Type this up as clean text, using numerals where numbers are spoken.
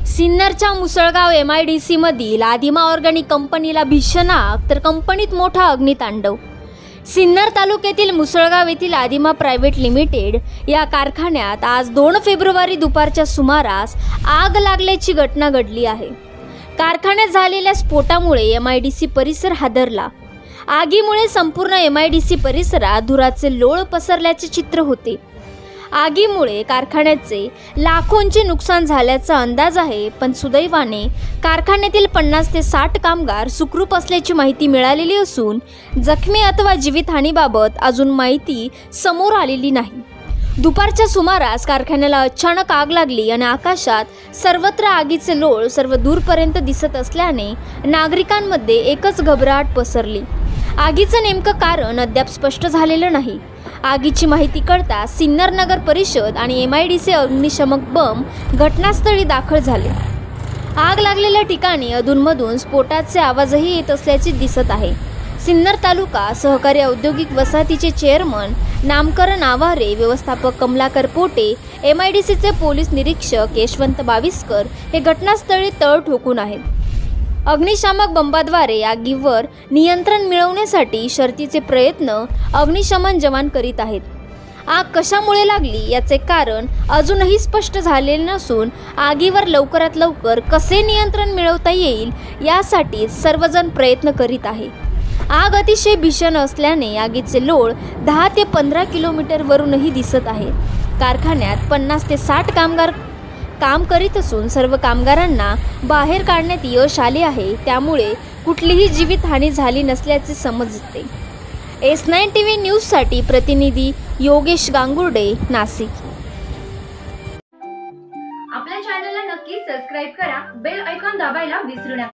सिन्नरच्या Musalgaon MIDC मधील Adima organic कंपनीला भीषण आग, तर कंपनीत मोठा अग्नितांडव। सिन्नर तालुक्यातील मुसळगाव येथील आदिमा प्रायव्हेट लिमिटेड या कारखान्यात आज 2 फेब्रुवारी दुपारच्या सुमारास आग लागल्याची घटना घडली आहे। कारखान्यात झालेल्या स्फोटामुळे MIDC परिसर हादरला। आगीमुळे संपूर्ण MIDC परिसरात धुराचे लोळ पसरल्याचे चित्र होते। आगीमुळे कारखान्याचे लाखोंचे नुकसान झाल्याचा अंदाज आहे, पण सुदैवाने कारखान्यातील 50 ते 60 कामगार सुखरूप असल्याची माहिती मिळालेली असून जखमी अथवा जीवितहानीबाबत अजून माहिती समोर आलेली नाही। दुपारच्या सुमारास कारखान्याला अचानक आग लागली आणि आकाशात सर्वत्र आगीचे लोळ सर्व दूरपर्यंत दिसत असल्याने नागरिकांमध्ये एकच घबराट पसरली। आगीचं नेमकं कारण अद्याप स्पष्ट झालेलं नाही। आगीची माहिती कळता सिन्नर नगर परिषद आणि MIDC अग्निशमक बंब घटनास्थळी दाखल झाले। आग लागलेल्या ठिकाणी अधूनमधून स्फोटाचे आवाजही येत असल्याचे दिसत आहे। सिन्नर तालुका सहकारी औद्योगिक वसाहतीचे चेअरमन नामकरण आवारे, व्यवस्थापक कमलाकर पोटे, MIDCचे पोलीस निरीक्षक यशवंत बाविस्कर हे घटनास्थळी तळ ठोकून आहेत। अग्निशामक बंबाद्वारे आगीवर नियंत्रण मिळवण्यासाठी शर्थीचे प्रयत्न अग्निशमन जवान करीत आहेत। आग कशामुळे लागली याचे कारण अजूनही स्पष्ट झालेले नसून आगीवर लवकरात लवकर कसे नियंत्रण मिळवता येईल यासाठी सर्वजण प्रयत्न करीत आहेत। आग अतिशय भीषण असल्याने आगीचे लोळ 10 ते 15 किलोमीटरवरूनही दिसत आहेत। कारखान्यात 50 ते 60 कामगार काम करीत असून सर्व कामगारांना बाहेर काढण्यात यश आले आहे, त्यामुळे कुठलीही जीवितहानी झाली नसल्याचे समजते। S9 TV न्यूजसाठी प्रतिनिधी योगेश गांगुर्डे, नाशिक। आपल्या चॅनलला नक्की सबस्क्राइब करा, बेल आयकॉन दाबायला विसरू नका।